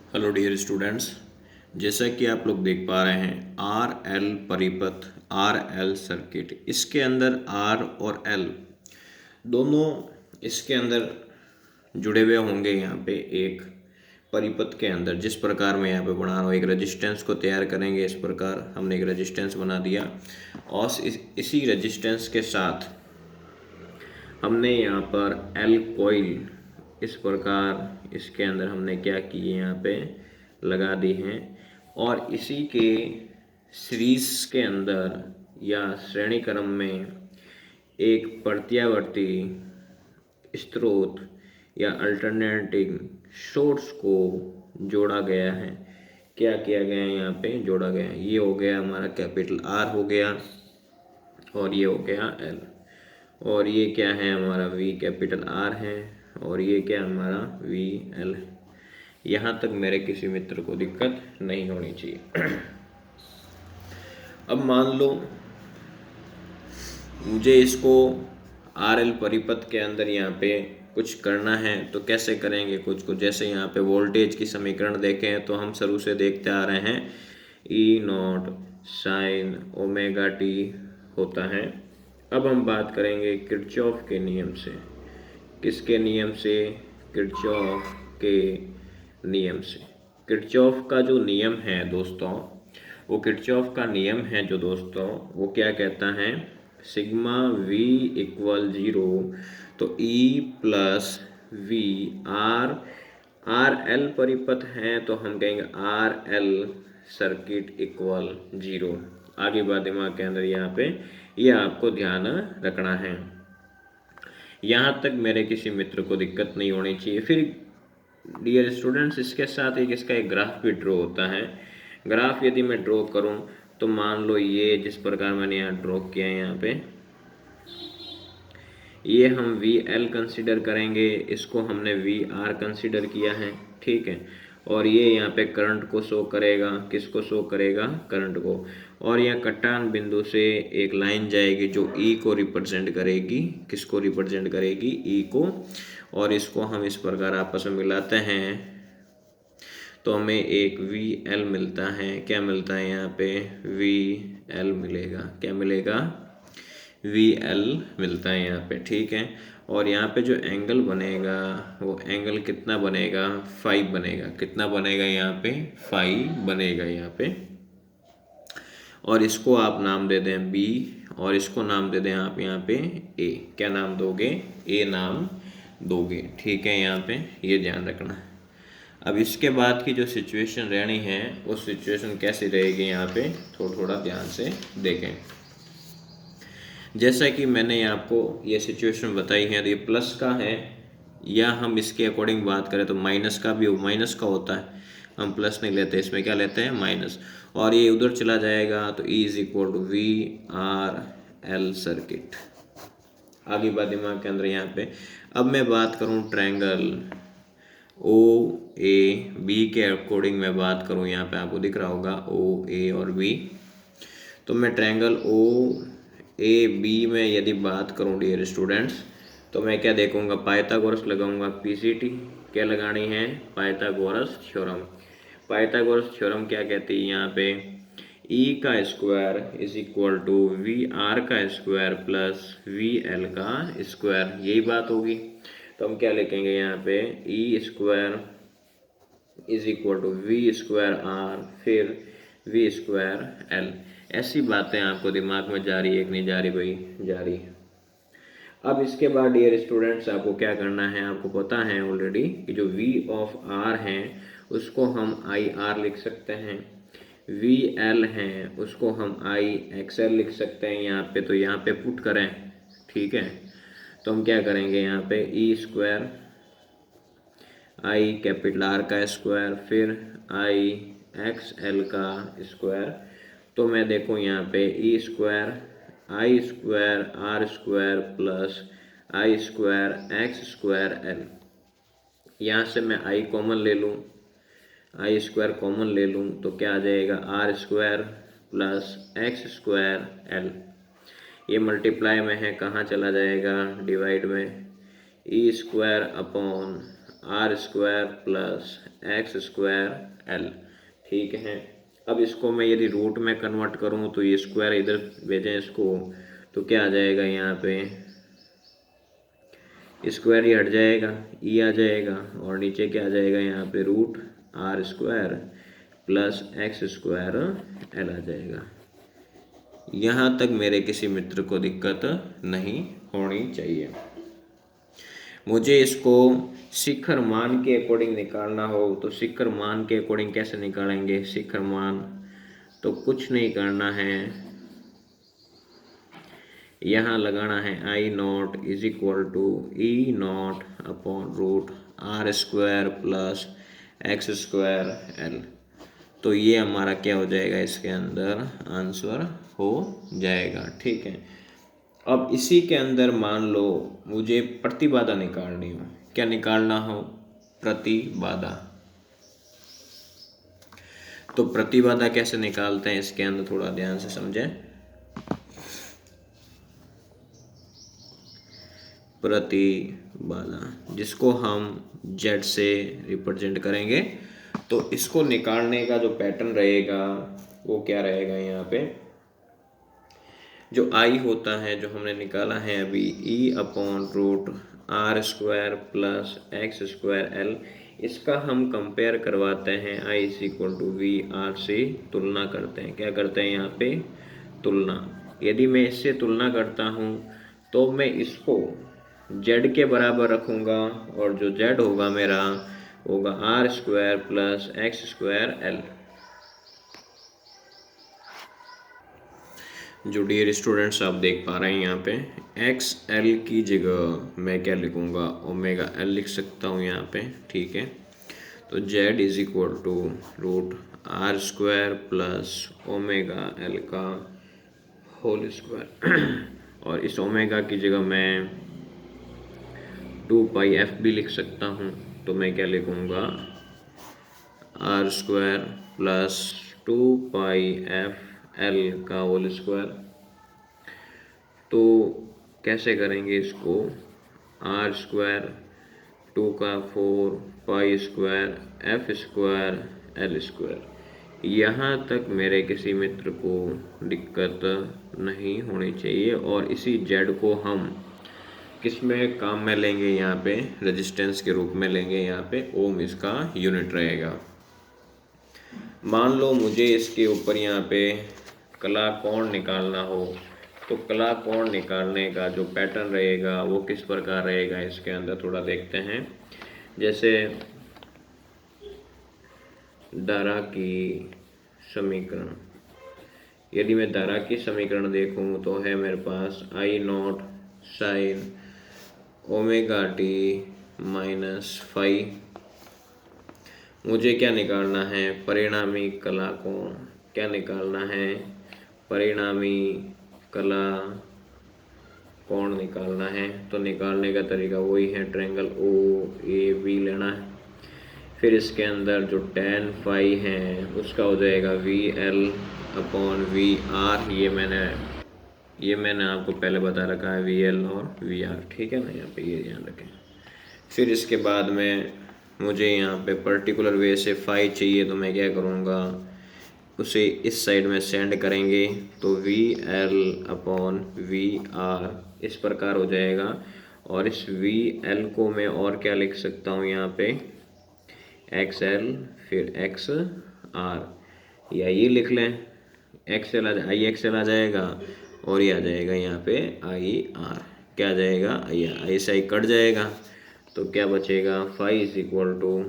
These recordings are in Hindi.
हेलो डियर स्टूडेंट्स, जैसा कि आप लोग देख पा रहे हैं आर एल परिपथ, आर एल सर्किट, इसके अंदर आर और एल दोनों इसके अंदर जुड़े हुए होंगे। यहाँ पे एक परिपथ के अंदर जिस प्रकार मैं यहाँ पे बना रहा हूँ, एक रेजिस्टेंस को तैयार करेंगे। इस प्रकार हमने एक रेजिस्टेंस बना दिया और इसी रेजिस्टेंस के साथ हमने यहाँ पर एल कॉइल इस प्रकार इसके अंदर हमने क्या किए, यहाँ पे लगा दी हैं। और इसी के सीरीज के अंदर या श्रेणी क्रम में एक प्रत्यावर्ती स्रोत या अल्टरनेटिंग सोर्स को जोड़ा गया है। क्या किया गया है, यहाँ पे जोड़ा गया है। ये हो गया हमारा कैपिटल आर हो गया और ये हो गया एल, और ये क्या है हमारा वी कैपिटल आर है और ये क्या हमारा वी एल है। यहाँ तक मेरे किसी मित्र को दिक्कत नहीं होनी चाहिए। अब मान लो मुझे इसको आर एल परिपथ के अंदर यहाँ पे कुछ करना है, तो कैसे करेंगे कुछ जैसे यहाँ पे वोल्टेज की समीकरण देखें तो हम शुरू से देखते आ रहे हैं ई नॉट साइन ओमेगा टी होता है। अब हम बात करेंगे किरचॉफ के नियम से। किसके नियम से? किरचॉफ के नियम से। किरचॉफ का जो नियम है दोस्तों, वो किरचॉफ का नियम है जो दोस्तों वो क्या कहता है, सिग्मा वी इक्वल 0, तो E plus V R L परिपथ है तो हम कहेंगे आर एल सर्किट इक्वल 0। आगे बात दिमाग के अंदर यहाँ पे ये आपको ध्यान रखना है। यहाँ तक मेरे किसी मित्र को दिक्कत नहीं होनी चाहिए। फिर डियर स्टूडेंट्स, इसके साथ इसका एक ग्राफ भी ड्रॉ होता है। ग्राफ यदि मैं ड्रॉ करूँ तो मान लो ये जिस प्रकार मैंने यहाँ ड्रॉ किया है, यहाँ पे ये हम वी एल कंसिडर करेंगे, इसको हमने वी आर कंसिडर किया है, ठीक है। और ये यहाँ पे करंट को शो करेगा, किसको शो करेगा? करंट को। और यहाँ कटान बिंदु से एक लाइन जाएगी जो ई को रिप्रेजेंट करेगी, किसको रिप्रेजेंट करेगी? ई को। और इसको हम इस प्रकार आपस में मिलाते हैं तो हमें एक वी एल मिलता है। क्या मिलता है यहाँ पे? वी एल मिलेगा। क्या मिलेगा? वी एल मिलता है यहाँ पे, ठीक है। और यहाँ पे जो एंगल बनेगा वो एंगल कितना बनेगा? 5 बनेगा। कितना बनेगा यहाँ पे? 5 बनेगा यहाँ पे। और इसको आप नाम दे दें बी और इसको नाम दे दें आप यहाँ पे ए। क्या नाम दोगे? ए नाम दोगे, ठीक है। यहाँ पे ये ध्यान रखना है। अब इसके बाद की जो सिचुएशन रहनी है वो सिचुएशन कैसी रहेगी, यहाँ पे थोड़ा ध्यान से देखें। जैसा कि मैंने आपको ये सिचुएशन बताई है, तो ये प्लस का है, या हम इसके अकॉर्डिंग बात करें तो माइनस का भी माइनस का होता है। हम प्लस नहीं लेते, इसमें क्या लेते हैं? माइनस। और ये उधर चला जाएगा तो E is equal to V R L circuit. आगे बात दिमाग के अंदर यहाँ पे। अब मैं बात करूँ ट्रायंगल ओ ए बी के अकॉर्डिंग मैं बात करूँ, यहाँ पे आपको दिख रहा होगा ओ ए और बी। तो मैं ट्रायंगल ओ ए बी में यदि बात करूँ डियर स्टूडेंट्स, तो मैं क्या देखूँगा? पाइथागोरस लगाऊंगा, पीसीटी। क्या लगानी है? Pythagoras theorem. पाइथागोरस थ्योरम क्या कहती है यहाँ पे? ई का square is equal to V R का स्क्वायर प्लस वी एल का स्क्वायर, यही बात होगी। तो हम क्या लिखेंगे यहाँ पे? E square is equal to V square R फिर वी स्क्वायर एल। ऐसी बातें आपको दिमाग में जा रही है कि नहीं जा रही भाई? जा रही है। अब इसके बाद डियर स्टूडेंट्स आपको क्या करना है, आपको पता है ऑलरेडी कि जो वी ऑफ आर है उसको हम आई आर लिख सकते हैं, वी एल हैं उसको हम आई एक्स एल लिख सकते हैं यहाँ पे। तो यहाँ पे पुट करें, ठीक है। तो हम क्या करेंगे यहाँ पे? E square I capital R का स्क्वायर फिर आई एक्स एल का स्क्वायर। तो मैं देखूँ यहाँ पे E square I square R square plus I square X square L. यहाँ से मैं आई कॉमन ले लूँ, आई स्क्वायर कॉमन ले लूँ तो क्या आ जाएगा? R square plus X square L. ये मल्टीप्लाई में है, कहाँ चला जाएगा? डिवाइड में। E square upon R square plus X square L. ठीक है, अब इसको मैं यदि रूट में कन्वर्ट करूँ तो ये स्क्वायर इधर भेजें इसको, तो क्या आ जाएगा यहाँ पे, स्क्वायर ही हट जाएगा, ई आ जाएगा, और नीचे क्या आ जाएगा यहाँ पे, root R square plus X square L आ जाएगा। यहाँ तक मेरे किसी मित्र को दिक्कत नहीं होनी चाहिए। मुझे इसको शिखर मान के अकॉर्डिंग निकालना हो तो शिखर मान के अकॉर्डिंग कैसे निकालेंगे? शिखर मान तो कुछ नहीं करना है, यहाँ लगाना है I not is equal to E not upon root R square plus X square L. तो ये हमारा क्या हो जाएगा, इसके अंदर आंसर हो जाएगा। ठीक है, अब इसी के अंदर मान लो मुझे प्रतिबाधा निकालनी हो। क्या निकालना हो? प्रतिबाधा। तो प्रतिबाधा कैसे निकालते हैं इसके अंदर थोड़ा ध्यान से समझें। प्रतिबाधा जिसको हम जेड से रिप्रेजेंट करेंगे, तो इसको निकालने का जो पैटर्न रहेगा वो क्या रहेगा, यहाँ पे जो आई होता है जो हमने निकाला है अभी, E upon root R square plus X square L, इसका हम कंपेयर करवाते हैं I is equal to V R से, तुलना करते हैं। क्या करते हैं यहाँ पे? तुलना। यदि मैं इससे तुलना करता हूँ तो मैं इसको जेड के बराबर रखूँगा, और जो जेड होगा मेरा होगा R square plus X square L. जो डियर स्टूडेंट्स आप देख पा रहे हैं यहाँ पे एक्स एल की जगह मैं क्या लिखूँगा, ओमेगा एल लिख सकता हूँ यहाँ पे। ठीक है, तो Z is equal to root R square plus omega L का होल स्क्वायर और इस ओमेगा की जगह मैं 2 पाई एफ भी लिख सकता हूँ। तो मैं क्या लिखूँगा, R square plus 2 pi F L का होल स्क्वायर। तो कैसे करेंगे इसको, आर स्क्वायर 2 का 4 pi square F square L square. यहाँ तक मेरे किसी मित्र को दिक्कत नहीं होनी चाहिए। और इसी जेड को हम किस में काम में लेंगे, यहाँ पे रेजिस्टेंस के रूप में लेंगे। यहाँ पे ओम इसका यूनिट रहेगा। मान लो मुझे इसके ऊपर यहाँ पे कला कोण निकालना हो, तो कला कोण निकालने का जो पैटर्न रहेगा वो किस प्रकार रहेगा, इसके अंदर थोड़ा देखते हैं। जैसे धारा की समीकरण, यदि मैं धारा की समीकरण देखूं तो है मेरे पास I not sine omega T minus five. मुझे क्या निकालना है, परिणामी कला कोण। क्या निकालना है, परिणामी कला कोण निकालना है। तो निकालने का तरीका वही है, ट्रायंगल ओ ए बी लेना है। फिर इसके अंदर जो tan फाई है उसका हो जाएगा V L upon V R. ये मैंने आपको पहले बता रखा है, वी एल और वी आर। ठीक है ना, यहाँ पे ये ध्यान रखें। फिर इसके बाद में मुझे यहाँ पे पर्टिकुलर वे से फाई चाहिए, तो मैं क्या करूँगा, उसे इस साइड में सेंड करेंगे तो V L upon V R इस प्रकार हो जाएगा। और इस वी एल को मैं और क्या लिख सकता हूँ, यहाँ पे एक्स एल फिर एक्स आर, या ये लिख लें X L I X L आ जाएगा, और ये आ जाएगा यहाँ पे आई आर। क्या आ जाएगा, आई से आई कट जाएगा, तो क्या बचेगा, phi is equal to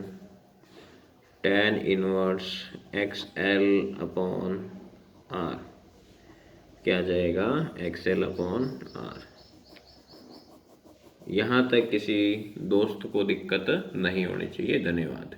tan inverse X L upon R. क्या आ जाएगा, एक्स एल अपॉन आर। यहाँ तक किसी दोस्त को दिक्कत नहीं होनी चाहिए। धन्यवाद।